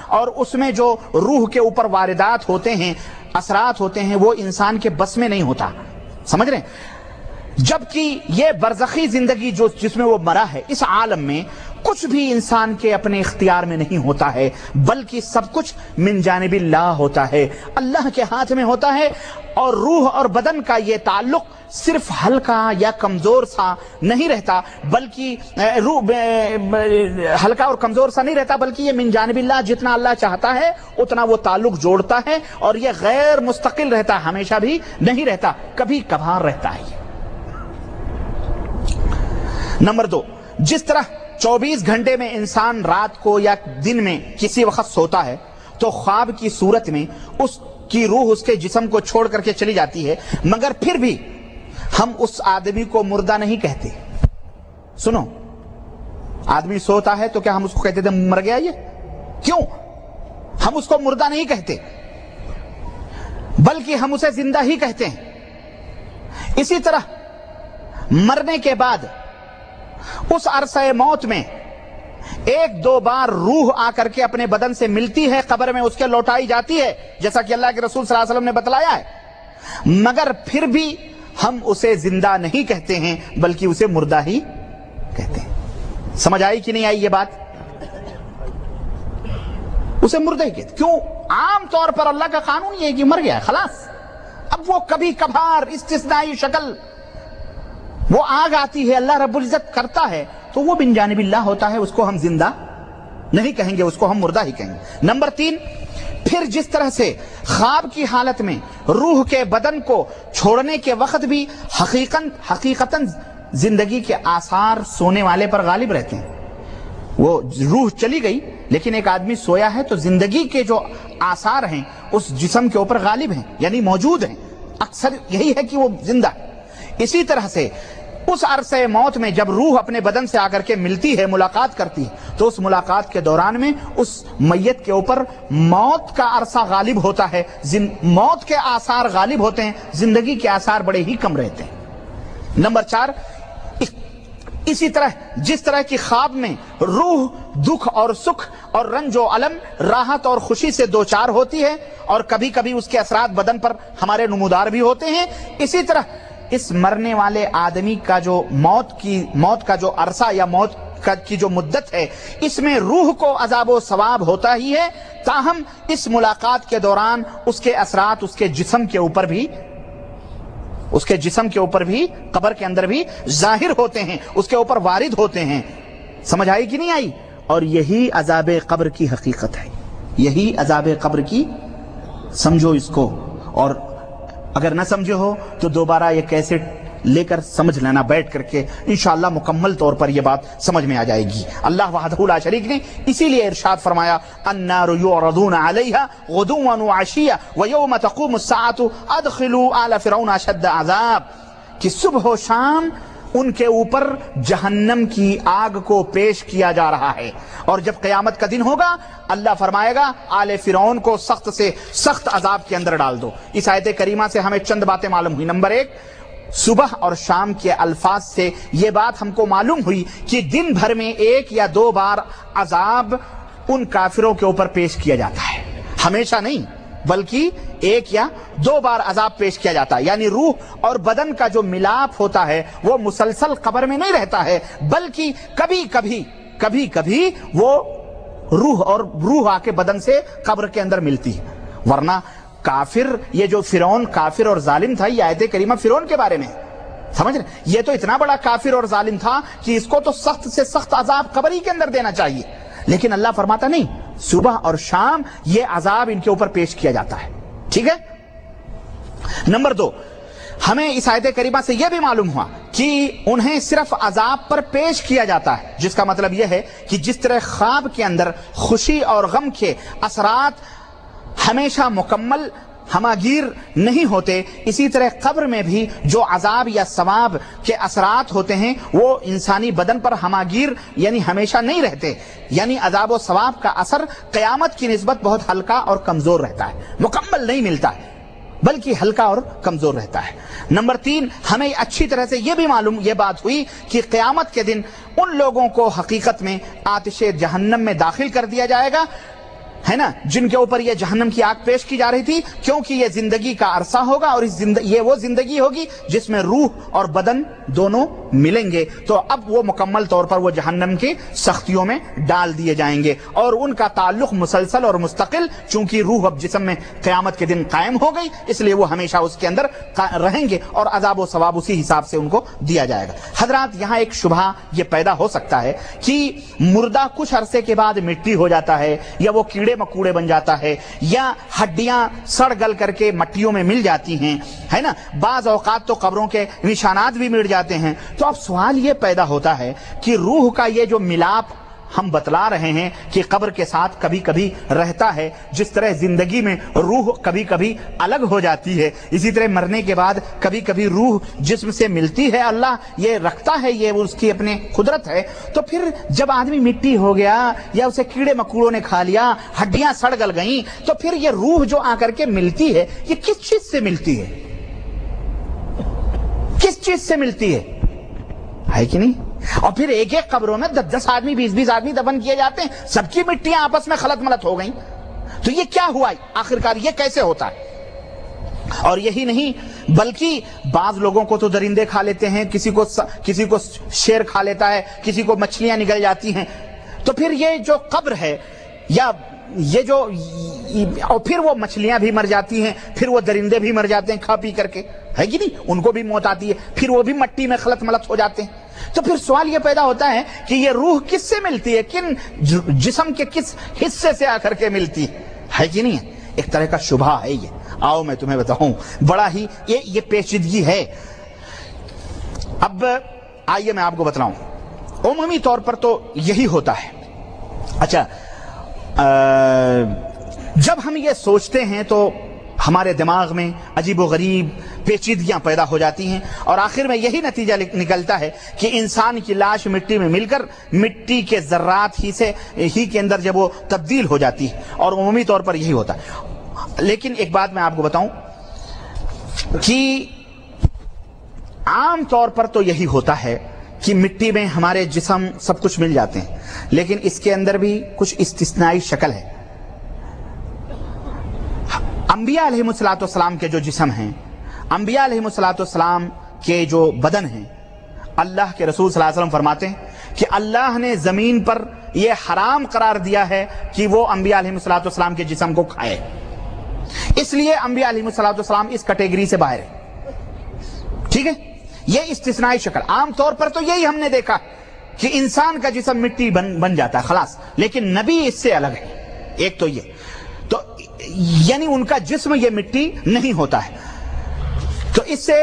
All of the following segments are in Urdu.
اور اس میں جو روح کے اوپر واردات ہوتے ہیں، اثرات ہوتے ہیں، وہ انسان کے بس میں نہیں ہوتا. سمجھ رہے ہیں؟ جبکہ یہ برزخی زندگی جس میں وہ مرا ہے، اس عالم میں کچھ بھی انسان کے اپنے اختیار میں نہیں ہوتا ہے، بلکہ سب کچھ من جانب اللہ ہوتا ہے، اللہ کے ہاتھ میں ہوتا ہے. اور روح اور بدن کا یہ تعلق صرف ہلکا یا کمزور سا نہیں رہتا، بلکہ ہلکا اور کمزور سا نہیں رہتا، بلکہ یہ من جانب اللہ، جتنا اللہ چاہتا ہے اتنا وہ تعلق جوڑتا ہے. اور یہ غیر مستقل رہتا، ہمیشہ بھی نہیں رہتا، کبھی کبھار رہتا ہے. نمبر 2، جس طرح 24 گھنٹے میں انسان رات کو یا دن میں کسی وقت سوتا ہے تو خواب کی صورت میں اس کی روح اس کے جسم کو چھوڑ کر کے چلی جاتی ہے، مگر پھر بھی ہم اس آدمی کو مردہ نہیں کہتے. سنو، آدمی سوتا ہے تو کیا ہم اس کو کہتے تھے مر گیا؟ یہ کیوں؟ ہم اس کو مردہ نہیں کہتے، بلکہ ہم اسے زندہ ہی کہتے ہیں. اسی طرح مرنے کے بعد اس عرصہ موت میں 1-2 بار روح آ کر کے اپنے بدن سے ملتی ہے، قبر میں اس کے لوٹائی جاتی ہے، جیسا کہ اللہ کے رسول صلی اللہ علیہ وسلم نے بتلایا ہے، مگر پھر بھی ہم اسے زندہ نہیں کہتے ہیں، بلکہ اسے مردہ ہی کہتے ہیں. سمجھ آئی کہ نہیں آئی یہ بات؟ اسے مردہ ہی کہتے. کیوں؟ عام طور پر اللہ کا قانون یہ ہے کہ مر گیا ہے، خلاص. اب وہ کبھی کبھار استثنائی شکل وہ آگ آتی ہے، اللہ رب العزت کرتا ہے، تو وہ بن جانب اللہ ہوتا ہے، اس کو ہم زندہ نہیں کہیں گے، اس کو ہم مردہ ہی کہیں گے. نمبر 3، پھر جس طرح سے خواب کی حالت میں روح کے بدن کو چھوڑنے کے وقت بھی حقیقتاً زندگی کے آثار سونے والے پر غالب رہتے ہیں. وہ روح چلی گئی لیکن ایک آدمی سویا ہے تو زندگی کے جو آثار ہیں اس جسم کے اوپر غالب ہیں، یعنی موجود ہیں. اکثر یہی ہے کہ وہ زندہ ہے. اسی طرح سے اس عرصہ موت میں جب روح اپنے بدن سے آ کر کے ملتی ہے، ملاقات کرتی ہے، تو اس ملاقات کے دوران میں اس میت کے اوپر موت کا عرصہ غالب ہوتا ہے، موت کے آثار غالب ہوتے ہیں، زندگی کے آثار بڑے ہی کم رہتے ہیں. نمبر 4، اسی طرح جس طرح کی خواب میں روح دکھ اور سکھ اور رنج و الم، راحت اور خوشی سے دوچار ہوتی ہے اور کبھی کبھی اس کے اثرات بدن پر ہمارے نمودار بھی ہوتے ہیں، اسی طرح اس مرنے والے آدمی کا جو موت کا جو عرصہ یا موت کی جو مدت ہے، اس میں روح کو عذاب و ثواب ہوتا ہی ہے، تاہم اس ملاقات کے دوران اس کے اثرات اس کے جسم کے اوپر بھی قبر کے اندر بھی ظاہر ہوتے ہیں، اس کے اوپر وارد ہوتے ہیں. سمجھ آئی کہ نہیں آئی؟ اور یہی عذاب قبر کی حقیقت ہے، یہی عذاب قبر کی، سمجھو اس کو. اور اگر نہ سمجھے ہو تو دوبارہ یہ کیسٹ لے کر سمجھ لینا بیٹھ کر کے، انشاءاللہ مکمل طور پر یہ بات سمجھ میں آ جائے گی. اللہ وحدہ لا شریک نے اسی لیے ارشاد فرمایا، النار یعرضون علیہا غدوا وعشیا ویوم تقوم الساعة ادخلوا آل فرعون اشد عذاب، کہ صبح و شام ان کے اوپر جہنم کی آگ کو پیش کیا جا رہا ہے، اور جب قیامت کا دن ہوگا اللہ فرمائے گا آل فرعون کو سخت سے سخت عذاب کے اندر ڈال دو. اس آیت کریمہ سے ہمیں چند باتیں معلوم ہوئی. نمبر 1، صبح اور شام کے الفاظ سے یہ بات ہم کو معلوم ہوئی کہ دن بھر میں 1 یا 2 بار عذاب ان کافروں کے اوپر پیش کیا جاتا ہے، ہمیشہ نہیں بلکہ 1 یا 2 بار عذاب پیش کیا جاتا ہے. یعنی روح اور بدن کا جو ملاپ ہوتا ہے وہ مسلسل قبر میں نہیں رہتا ہے، بلکہ کبھی کبھی وہ روح آ کے بدن سے قبر کے اندر ملتی ہے. ورنہ کافر، یہ جو فرعون کافر اور ظالم تھا، یہ آیت کریمہ فرعون کے بارے میں سمجھ رہے، یہ تو اتنا بڑا کافر اور ظالم تھا کہ اس کو تو سخت سے سخت عذاب قبر ہی کے اندر دینا چاہیے، لیکن اللہ فرماتا نہیں، صبح اور شام یہ عذاب ان کے اوپر پیش کیا جاتا ہے. ٹھیک ہے. نمبر 2، ہمیں اس آیت کریمہ سے یہ بھی معلوم ہوا کہ انہیں صرف عذاب پر پیش کیا جاتا ہے، جس کا مطلب یہ ہے کہ جس طرح خواب کے اندر خوشی اور غم کے اثرات ہمیشہ مکمل ہماگیر نہیں ہوتے، اسی طرح قبر میں بھی جو عذاب یا ثواب کے اثرات ہوتے ہیں وہ انسانی بدن پر ہماگیر یعنی ہمیشہ نہیں رہتے. یعنی عذاب و ثواب کا اثر قیامت کی نسبت بہت ہلکا اور کمزور رہتا ہے، مکمل نہیں ملتا ہے بلکہ ہلکا اور کمزور رہتا ہے. نمبر 3، ہمیں اچھی طرح سے یہ بات ہوئی کہ قیامت کے دن ان لوگوں کو حقیقت میں آتش جہنم میں داخل کر دیا جائے گا ہے نا, جن کے اوپر یہ جہنم کی آگ پیش کی جا رہی تھی, کیونکہ یہ زندگی کا عرصہ ہوگا اور یہ وہ زندگی ہوگی جس میں روح اور بدن دونوں ملیں گے. تو اب وہ مکمل طور پر وہ جہنم کی سختیوں میں ڈال دیے جائیں گے, اور ان کا تعلق مسلسل اور مستقل, چونکہ روح اب جسم میں قیامت کے دن قائم ہو گئی, اس لیے وہ ہمیشہ اس کے اندر رہیں گے, اور عذاب و ثواب اسی حساب سے ان کو دیا جائے گا. حضرات, یہاں ایک شبہ یہ پیدا ہو سکتا ہے کہ مردہ کچھ عرصے کے بعد مٹی ہو جاتا ہے, یا وہ کیڑے مکوڑے بن جاتا ہے, یا ہڈیاں سڑ گل کر کے مٹیوں میں مل جاتی ہیں, ہے نا, بعض اوقات تو قبروں کے نشانات بھی مٹ جاتے ہیں. تو اب سوال یہ پیدا ہوتا ہے کہ روح کا یہ جو ملاپ ہم بتلا رہے ہیں کہ قبر کے ساتھ کبھی کبھی رہتا ہے, جس طرح زندگی میں روح کبھی کبھی الگ ہو جاتی ہے, اسی طرح مرنے کے بعد کبھی کبھی روح جسم سے ملتی ہے, اللہ یہ رکھتا ہے, یہ اس کی اپنی قدرت ہے. تو پھر جب آدمی مٹی ہو گیا یا اسے کیڑے مکوڑوں نے کھا لیا, ہڈیاں سڑ گل گئیں, تو پھر یہ روح جو آ کر کے ملتی ہے یہ کس چیز سے ملتی ہے, کس چیز سے ملتی ہے کہ نہیں؟ اور پھر ایک ایک قبروں میں 10 آدمی 20 آدمی دفن کیے جاتے ہیں, سب کی مٹیاں آپس میں خلط ملط ہو گئیں. تو یہ کیا ہوا آخرکار, یہ کیسے ہوتا ہے؟ اور یہی نہیں بلکہ بعض لوگوں کو تو درندے کھا لیتے ہیں, کسی کو شیر کھا لیتا ہے, کسی کو مچھلیاں نگل جاتی ہیں. تو پھر یہ جو قبر ہے, یا یہ جو, اور پھر وہ مچھلیاں بھی مر جاتی ہیں, پھر وہ درندے بھی مر جاتے ہیں کھا پی کر کے, ہے کہ نہیں, ان کو بھی موت آتی ہے, پھر وہ بھی مٹی میں خلط ملط ہو جاتے ہیں. تو پھر سوال یہ پیدا ہوتا ہے کہ یہ روح کس سے ملتی ہے, کن جسم کے کس حصے سے آ کر کے ملتی ہے کہ نہیں؟ ایک طرح کا شبہ ہے یہ. آؤ میں تمہیں بتاؤں, بڑا ہی یہ پیچیدگی ہے. اب آئیے میں آپ کو بتلاؤں. عمومی طور پر تو یہی ہوتا ہے. اچھا, جب ہم یہ سوچتے ہیں تو ہمارے دماغ میں عجیب و غریب پیچیدگیاں پیدا ہو جاتی ہیں, اور آخر میں یہی نتیجہ نکلتا ہے کہ انسان کی لاش مٹی میں مل کر مٹی کے ذرات ہی کے اندر جب وہ تبدیل ہو جاتی ہے, اور عمومی طور پر یہی ہوتا ہے. لیکن ایک بات میں آپ کو بتاؤں کہ عام طور پر تو یہی ہوتا ہے کہ مٹی میں ہمارے جسم سب کچھ مل جاتے ہیں, لیکن اس کے اندر بھی کچھ استثنائی شکل ہے. انبیاء علیہ السلام کے جو جسم ہیں, انبیاء علیہ السلام کے جو بدن ہیں, اللہ کے رسول صلی اللہ علیہ وسلم فرماتے ہیں کہ اللہ نے زمین پر یہ حرام قرار دیا ہے کہ وہ انبیاء علیہ السلام کے جسم کو کھائے, اس لیے انبیاء علیہ السلام اس کیٹیگری سے باہر ہے. ٹھیک ہے, یہ استثنائی شکل. عام طور پر تو یہی ہم نے دیکھا کہ انسان کا جسم مٹی بن جاتا ہے خلاص, لیکن نبی اس سے الگ ہے. ایک تو یہ, تو یعنی ان کا جسم یہ مٹی نہیں ہوتا ہے. تو اس سے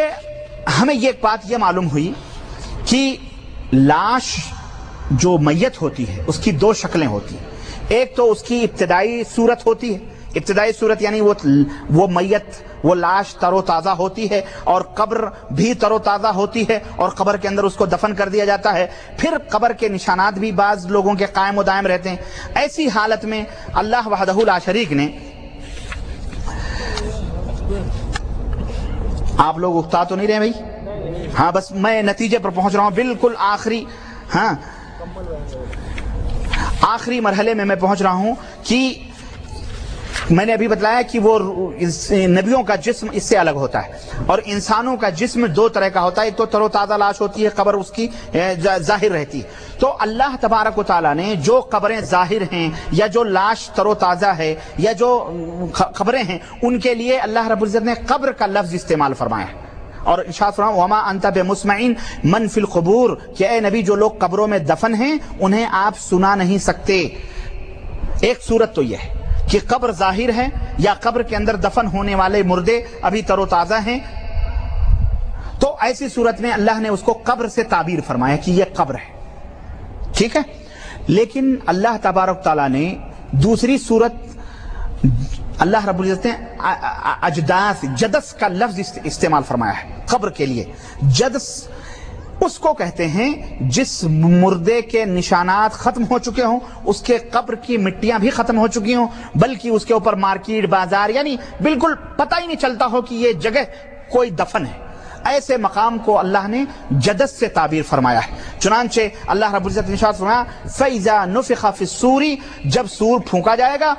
ہمیں یہ بات یہ معلوم ہوئی کہ لاش جو میت ہوتی ہے اس کی 2 شکلیں ہوتی ہیں. ایک تو اس کی ابتدائی صورت ہوتی ہے, ابتدائی صورت یعنی وہ میت, وہ لاش تر و تازہ ہوتی ہے, اور قبر بھی تر و تازہ ہوتی ہے, اور قبر کے اندر اس کو دفن کر دیا جاتا ہے. پھر قبر کے نشانات بھی بعض لوگوں کے قائم و دائم رہتے ہیں. ایسی حالت میں اللہ وحدہ لا شریک نے, آپ لوگ اکتا تو نہیں رہے بھائی؟ ہاں, بس میں نتیجے پر پہنچ رہا ہوں, بالکل آخری, ہاں آخری مرحلے میں میں پہنچ رہا ہوں کہ میں نے ابھی بتلایا کہ وہ نبیوں کا جسم اس سے الگ ہوتا ہے, اور انسانوں کا جسم 2 طرح کا ہوتا ہے. ایک تو تر و تازہ لاش ہوتی ہے, قبر اس کی ظاہر رہتی ہے. تو اللہ تبارک و تعالیٰ نے جو قبریں ظاہر ہیں, یا جو لاش تر و تازہ ہے, یا جو قبریں ہیں, ان کے لیے اللہ رب العزت نے قبر کا لفظ استعمال فرمایا ہے. اور ارشاد فرمایا وما انت بمسمع من فی القبور, کہ اے نبی جو لوگ قبروں میں دفن ہیں انہیں آپ سنا نہیں سکتے. ایک صورت تو یہ ہے کہ قبر ظاہر ہے, یا قبر کے اندر دفن ہونے والے مردے ابھی تر و تازہ ہیں, تو ایسی صورت میں اللہ نے اس کو قبر سے تعبیر فرمایا کہ یہ قبر ہے. ٹھیک ہے, لیکن اللہ تبارک تعالیٰ نے دوسری صورت, اللہ رب العزت نے اجداث, جدس کا لفظ استعمال فرمایا ہے قبر کے لیے. جدس اس کو کہتے ہیں جس مردے کے نشانات ختم ہو چکے ہوں, اس کے قبر کی مٹیاں بھی ختم ہو چکی ہوں, بلکہ اس کے اوپر مارکیٹ, بازار, یعنی بالکل پتہ ہی نہیں چلتا ہو کہ یہ جگہ کوئی دفن ہے. ایسے مقام کو اللہ نے جدت سے تعبیر فرمایا ہے. چنانچہ اللہ رب العزت نے ارشاد فرمایا فَإِذَا نُفِخَ فِي الصُّورِ، جب سور پھونکا جائے گا